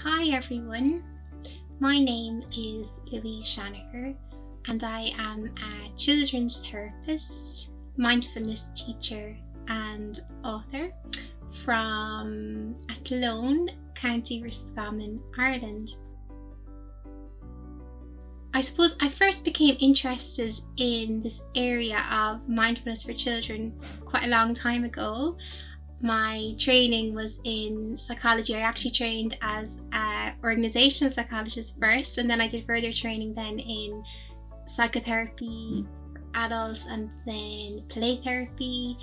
Hi everyone, my name is Louise and I am a children's therapist, mindfulness teacher and author from Athlone, County Roscommon, Ireland. I suppose I first became interested in this area of mindfulness for children quite a long time ago. My training was in psychology. I actually trained as an organizational psychologist first, and then I did further training then in psychotherapy for adults, and then play therapy,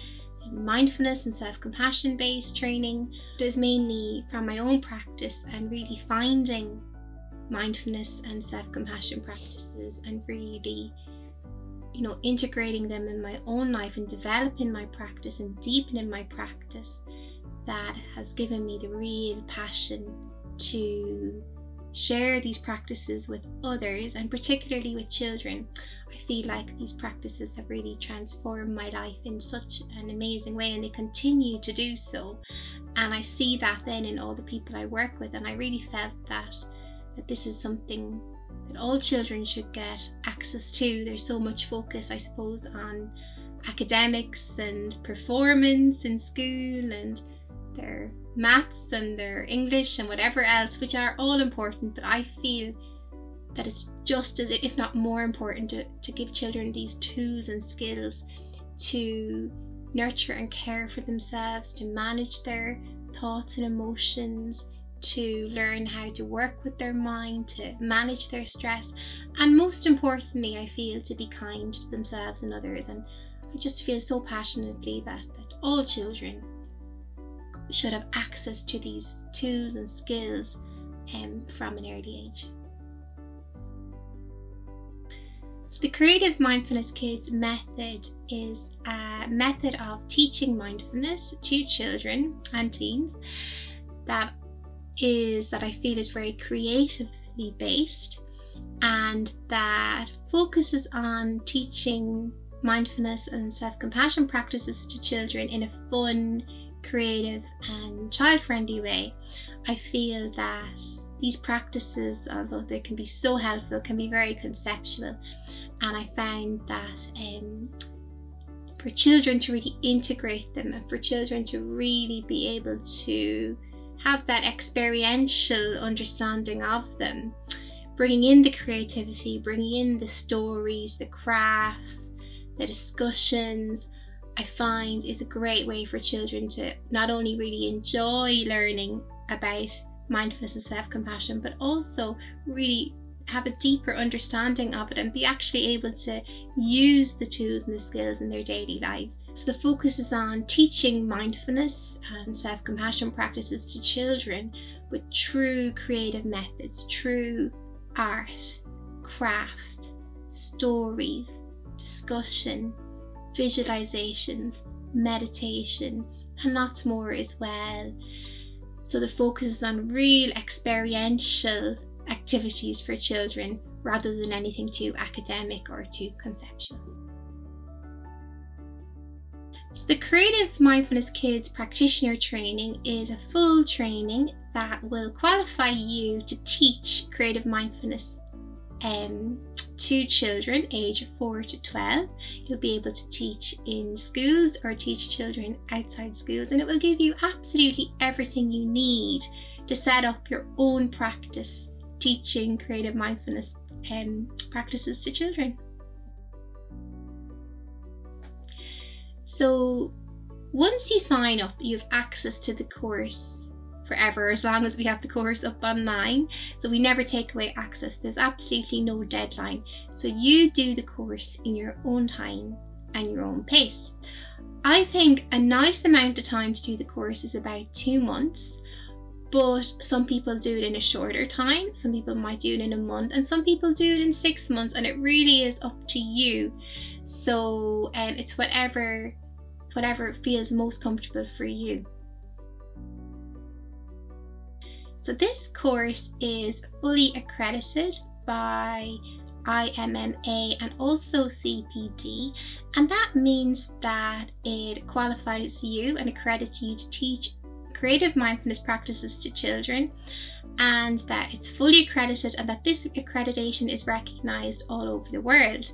and mindfulness and self-compassion based training. It was mainly from my own practice and really finding mindfulness and self-compassion practices and really integrating them in my own life and developing my practice and deepening my practice that has given me the real passion to share these practices with others, and particularly with children. I feel like these practices have really transformed my life in such an amazing way, and they continue to do so. And I see that then in all the people I work with, and I really felt that this is something that all children should get access to. There's so much focus, I suppose, on academics and performance in school and their maths and their English and whatever else, which are all important, but I feel that it's just as, if not more important, to give children these tools and skills to nurture and care for themselves, to manage their thoughts and emotions, to learn how to work with their mind, to manage their stress, and most importantly, I feel, to be kind to themselves and others. And I just feel so passionately that all children should have access to these tools and skills from an early age. So the Creative Mindfulness Kids method is a method of teaching mindfulness to children and teens that I feel is very creatively based, and that focuses on teaching mindfulness and self-compassion practices to children in a fun, creative and child-friendly way. I feel that these practices, although they can be so helpful, can be very conceptual, and I found that for children to really integrate them and for children to really be able to have that experiential understanding of them, bringing in the creativity, bringing in the stories, the crafts, the discussions, I find is a great way for children to not only really enjoy learning about mindfulness and self-compassion, but also really have a deeper understanding of it and be actually able to use the tools and the skills in their daily lives. So the focus is on teaching mindfulness and self-compassion practices to children with true creative methods, true art, craft, stories, discussion, visualizations, meditation, and lots more as well. So the focus is on real experiential activities for children rather than anything too academic or too conceptual. So the Creative Mindfulness Kids Practitioner training is a full training that will qualify you to teach creative mindfulness to children aged 4 to 12. You'll be able to teach in schools or teach children outside schools, and it will give you absolutely everything you need to set up your own practice teaching creative mindfulness practices to children. So once you sign up, you have access to the course forever, as long as we have the course up online. So we never take away access. There's absolutely no deadline. So you do the course in your own time and your own pace. I think a nice amount of time to do the course is about 2 months. But some people do it in a shorter time, some people might do it in a month, and some people do it in 6 months, and it really is up to you. So it's whatever feels most comfortable for you. So this course is fully accredited by IMMA and also CPD, and that means that it qualifies you and accredits you to teach creative mindfulness practices to children, and that it's fully accredited, and that this accreditation is recognized all over the world.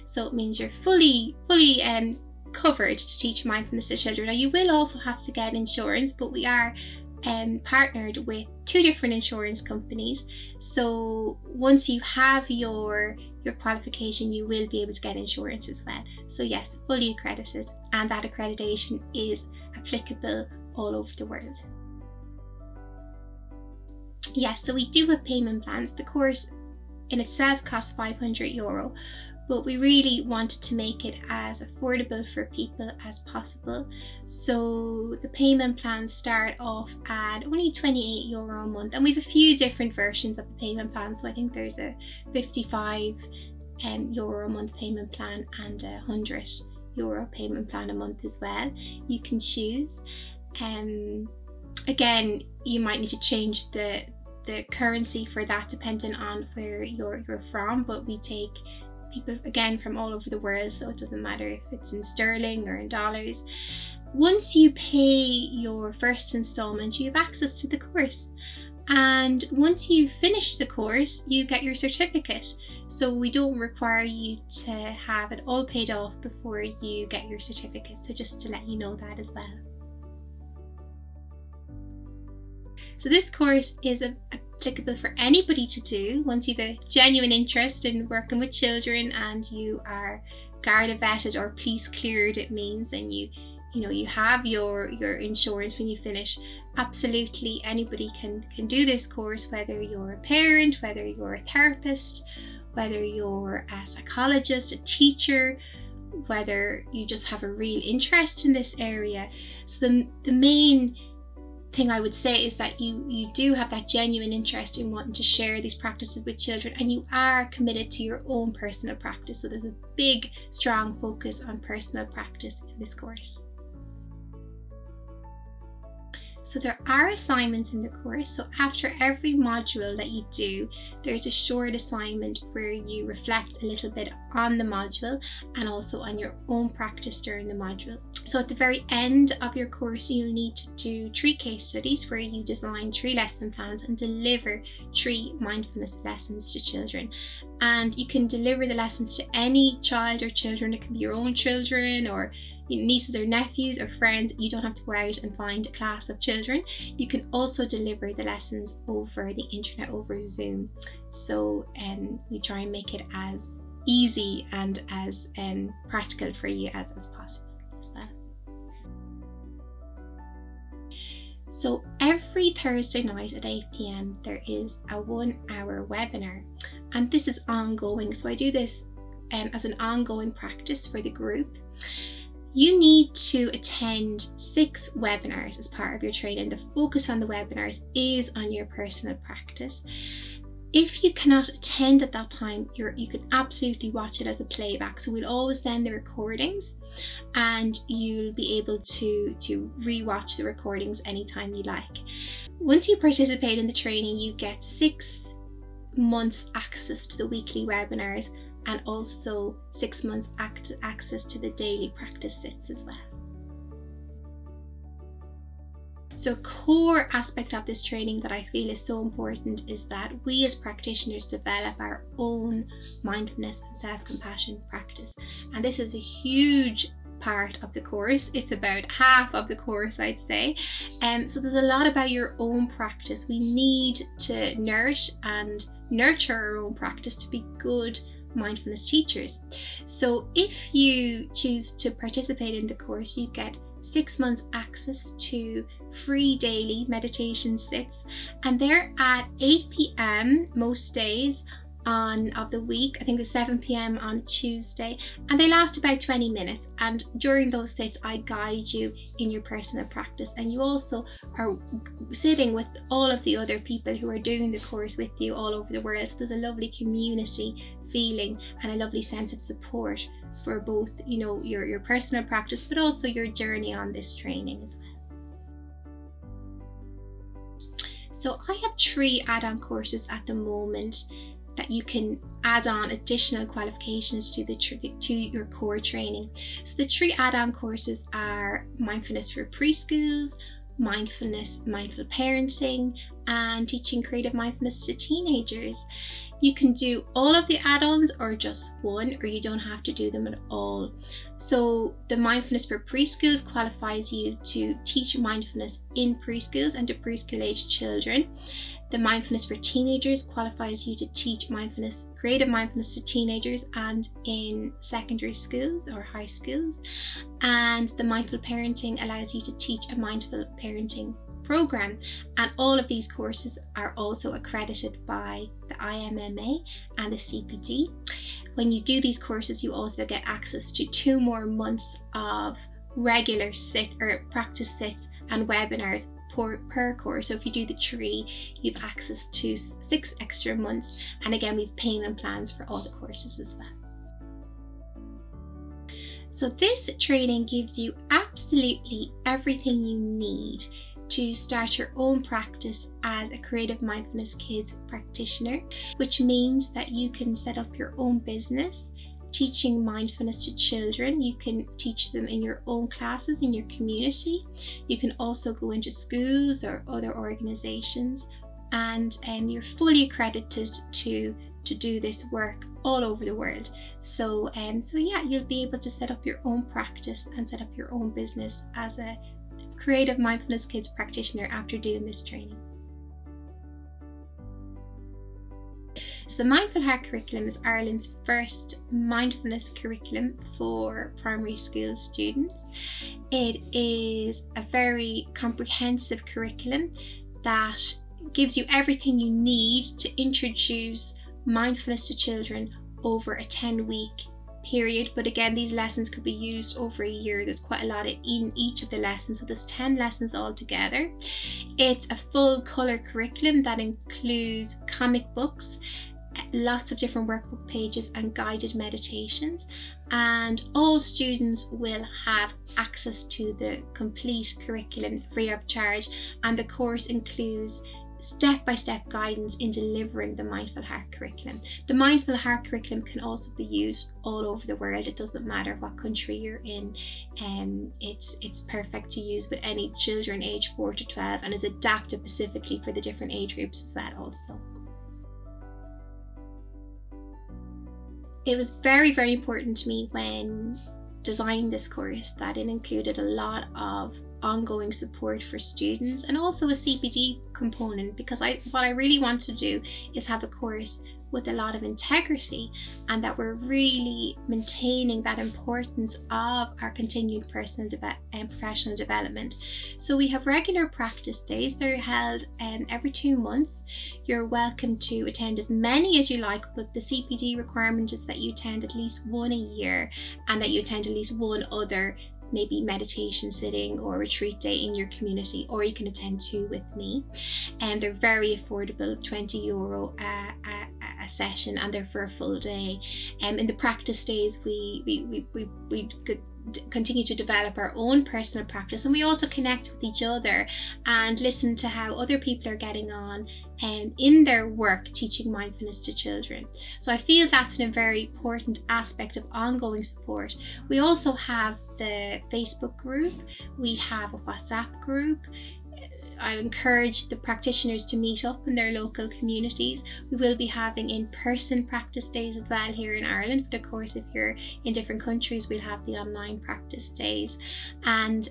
So it means you're fully covered to teach mindfulness to children. Now, you will also have to get insurance, but we are partnered with 2 different insurance companies. So once you have your qualification, you will be able to get insurance as well. So yes, fully accredited, and that accreditation is applicable all over the world. Yes, so we do have payment plans. The course in itself costs €500, but we really wanted to make it as affordable for people as possible. So the payment plans start off at only €28 a month, and we have a few different versions of the payment plan. So I think there's a €55 a month payment plan and a €100 payment plan a month as well. You can choose. Again, you might need to change the currency for that depending on where you're from, but we take people again from all over the world, so it doesn't matter if it's in sterling or in dollars. Once you pay your first installment, you have access to the course, and once you finish the course, you get your certificate. So we don't require you to have it all paid off before you get your certificate, so just to let you know that as well. So this course is applicable for anybody to do once you've a genuine interest in working with children and you are Garda vetted or police cleared, it means, and you have your insurance when you finish. Absolutely anybody can do this course, whether you're a parent, whether you're a therapist, whether you're a psychologist, a teacher, whether you just have a real interest in this area. So the main thing I would say is that you do have that genuine interest in wanting to share these practices with children, and you are committed to your own personal practice. So there's a big, strong focus on personal practice in this course. So there are assignments in the course. So after every module that you do, there's a short assignment where you reflect a little bit on the module and also on your own practice during the module. So at the very end of your course, you'll need to do 3 case studies where you design 3 lesson plans and deliver 3 mindfulness lessons to children. And you can deliver the lessons to any child or children. It can be your own children or nieces or nephews or friends. You don't have to go out and find a class of children. You can also deliver the lessons over the internet, over Zoom. So we try and make it as easy and as practical for you as possible as well. So every Thursday night at 8 p.m. there is a 1-hour webinar, and this is ongoing. So I do this as an ongoing practice for the group. You need to attend 6 webinars as part of your training. The focus on the webinars is on your personal practice. If you cannot attend at that time, you can absolutely watch it as a playback. So we'll always send the recordings, and you'll be able to re-watch the recordings anytime you like. Once you participate in the training, you get 6 months access to the weekly webinars, and also 6 months access to the daily practice sits as well. So a core aspect of this training that I feel is so important is that we as practitioners develop our own mindfulness and self-compassion practice. And this is a huge part of the course. It's about half of the course, I'd say. So there's a lot about your own practice. We need to nourish and nurture our own practice to be good mindfulness teachers. So if you choose to participate in the course, you get 6 months access to free daily meditation sits, and they're at 8 p.m. most days of the week. I think it's 7 p.m. on Tuesday, and they last about 20 minutes. And during those sits, I guide you in your personal practice, and you also are sitting with all of the other people who are doing the course with you all over the world. So there's a lovely community feeling and a lovely sense of support for both, your personal practice, but also your journey on this training as well. So I have 3 add-on courses at the moment that you can add on additional qualifications to your core training. So the 3 add-on courses are Mindfulness for Preschools, mindfulness, mindful parenting, and teaching creative mindfulness to teenagers. You can do all of the add-ons or just one, or you don't have to do them at all. So the mindfulness for preschools qualifies you to teach mindfulness in preschools and to preschool age children. The mindfulness for teenagers qualifies you to teach mindfulness, creative mindfulness to teenagers and in secondary schools or high schools. And the mindful parenting allows you to teach a mindful parenting program. And all of these courses are also accredited by the IMMA and the CPD. When you do these courses, you also get access to 2 more months of regular practice sits and webinars per course. So if you do the 3, you have access to 6 extra months, and again we've payment plans for all the courses as well. So this training gives you absolutely everything you need to start your own practice as a creative mindfulness kids practitioner, which means that you can set up your own business teaching mindfulness to children. You can teach them in your own classes in your community. You can also go into schools or other organizations, and you're fully accredited to do this work all over the world. So yeah, you'll be able to set up your own practice and set up your own business as a creative mindfulness kids practitioner after doing this training. So the Mindful Heart curriculum is Ireland's first mindfulness curriculum for primary school students. It is a very comprehensive curriculum that gives you everything you need to introduce mindfulness to children over a 10-week period. But again, these lessons could be used over a year. There's quite a lot in each of the lessons, so there's 10 lessons altogether. It's a full colour curriculum that includes comic books, lots of different workbook pages and guided meditations, and all students will have access to the complete curriculum free of charge, and the course includes step-by-step guidance in delivering the Mindful Heart curriculum. The Mindful Heart curriculum can also be used all over the world. It doesn't matter what country you're in. It's perfect to use with any children aged 4 to 12 and is adapted specifically for the different age groups as well also. It was very, very important to me when designing this course that it included a lot of ongoing support for students and also a CPD component, because what I really want to do is have a course with a lot of integrity, and that we're really maintaining that importance of our continued personal and professional development. So we have regular practice days. They're held every 2 months. You're welcome to attend as many as you like, but the CPD requirement is that you attend at least 1 a year and that you attend at least 1 other maybe meditation sitting or retreat day in your community, or you can attend 2 with me. And they're very affordable, €20 a session, and they're for a full day. In the practice days, we could continue to develop our own personal practice, and we also connect with each other and listen to how other people are getting on in their work teaching mindfulness to children. So I feel that's a very important aspect of ongoing support. We also have the Facebook group, we have a WhatsApp group. I encourage the practitioners to meet up in their local communities. We will be having in-person practice days as well here in Ireland, but of course if you're in different countries we'll have the online practice days. And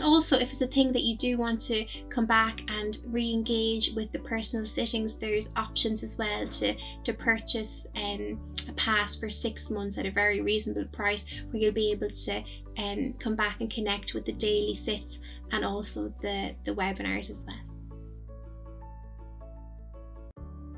also if it's a thing that you do want to come back and re-engage with the personal sittings, there's options as well to purchase a pass for 6 months at a very reasonable price, where you'll be able to come back and connect with the daily sits and also the webinars as well.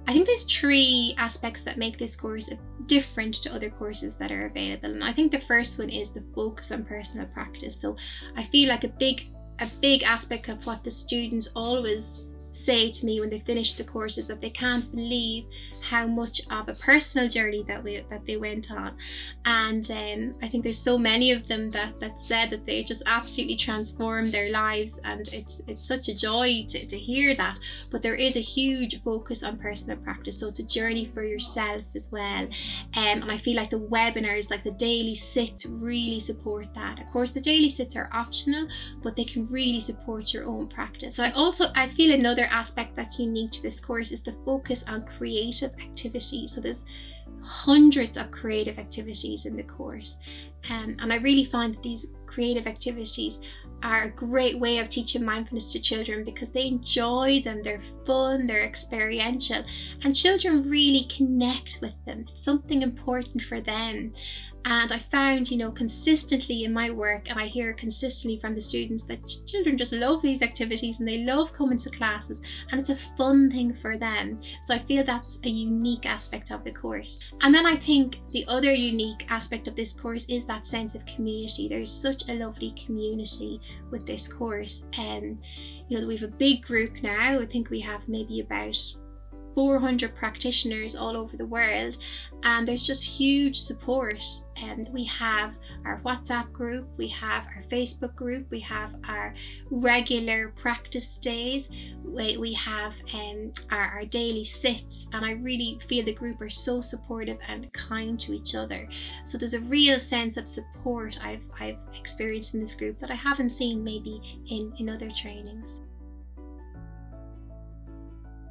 I think there's 3 aspects that make this course different to other courses that are available, and I think the first one is the focus on personal practice. So I feel like a big aspect of what the students always say to me when they finish the courses that they can't believe how much of a personal journey that they went on. And I think there's so many of them that said that they just absolutely transformed their lives, and it's such a joy to hear that. But there is a huge focus on personal practice, so it's a journey for yourself as well. And I feel like the webinars, like the daily sits, really support that. Of course, the daily sits are optional, but they can really support your own practice. So I feel another aspect that's unique to this course is the focus on creative activities. So there's hundreds of creative activities in the course, and I really find that these creative activities are a great way of teaching mindfulness to children because they enjoy them, they're fun, they're experiential, and children really connect with them. It's something important for them. And I found, consistently in my work, and I hear consistently from the students, that children just love these activities and they love coming to classes, and it's a fun thing for them. So I feel that's a unique aspect of the course. And then I think the other unique aspect of this course is that sense of community. There's such a lovely community with this course. And we have a big group now. I think we have maybe about 400 practitioners all over the world, and there's just huge support. And we have our WhatsApp group, we have our Facebook group, we have our regular practice days, we have our daily sits, and I really feel the group are so supportive and kind to each other. So there's a real sense of support I've experienced in this group that I haven't seen maybe in other trainings.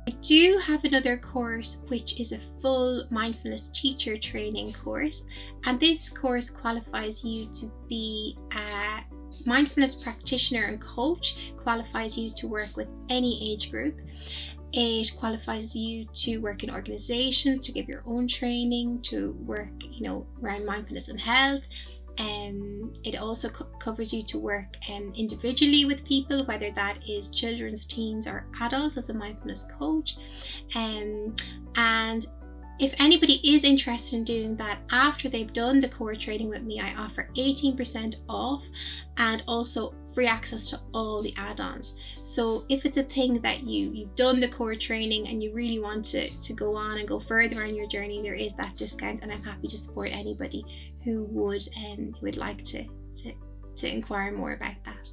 I do have another course which is a full mindfulness teacher training course, and this course qualifies you to be a mindfulness practitioner and coach, qualifies you to work with any age group. It qualifies you to work in organizations, to give your own training, to work around mindfulness and health. It also covers you to work individually with people, whether that is children's, teens or adults, as a mindfulness coach. And if anybody is interested in doing that after they've done the core training with me, I offer 18% off and also free access to all the add-ons. So if it's a thing that you've done the core training and you really want to go on and go further on your journey, there is that discount, and I'm happy to support anybody who would like to inquire more about that.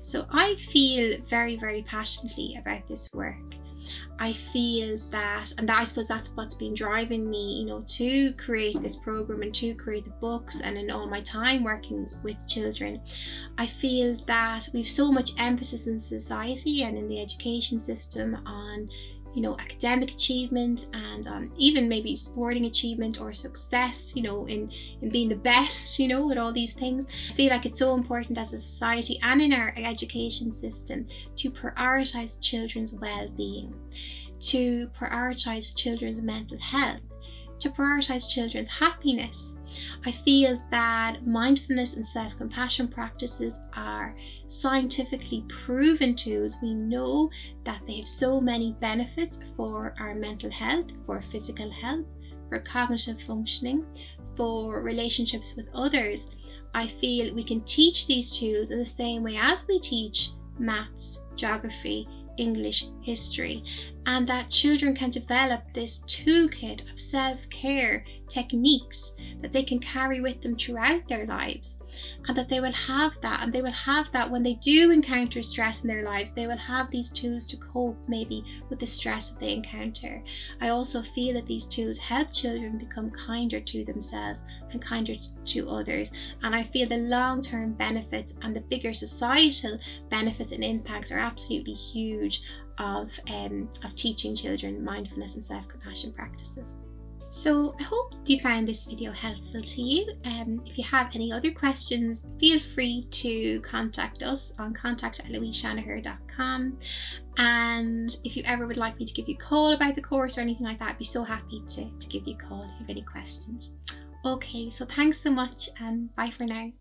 So I feel very, very passionately about this work. I feel that, and I suppose that's what's been driving me, to create this program and to create the books, and in all my time working with children. I feel that we've so much emphasis in society and in the education system on academic achievement and even maybe sporting achievement or success, in being the best, with all these things. I feel like it's so important as a society and in our education system to prioritize children's well-being, to prioritize children's mental health, to prioritize children's happiness. I feel that mindfulness and self-compassion practices are scientifically proven tools. We know that they have so many benefits for our mental health, for physical health, for cognitive functioning, for relationships with others. I feel we can teach these tools in the same way as we teach maths, geography, English, history, and that children can develop this toolkit of self-care techniques that they can carry with them throughout their lives, and that they will have that, and they will have that when they do encounter stress in their lives. They will have these tools to cope maybe with the stress that they encounter. I also feel that these tools help children become kinder to themselves and kinder to others, and I feel the long-term benefits and the bigger societal benefits and impacts are absolutely huge of teaching children mindfulness and self-compassion practices. So I hope you found this video helpful to you. If you have any other questions, feel free to contact us on contact@louiseshanaher.com. And if you ever would like me to give you a call about the course or anything like that, I'd be so happy to give you a call if you have any questions. Okay, so thanks so much and bye for now.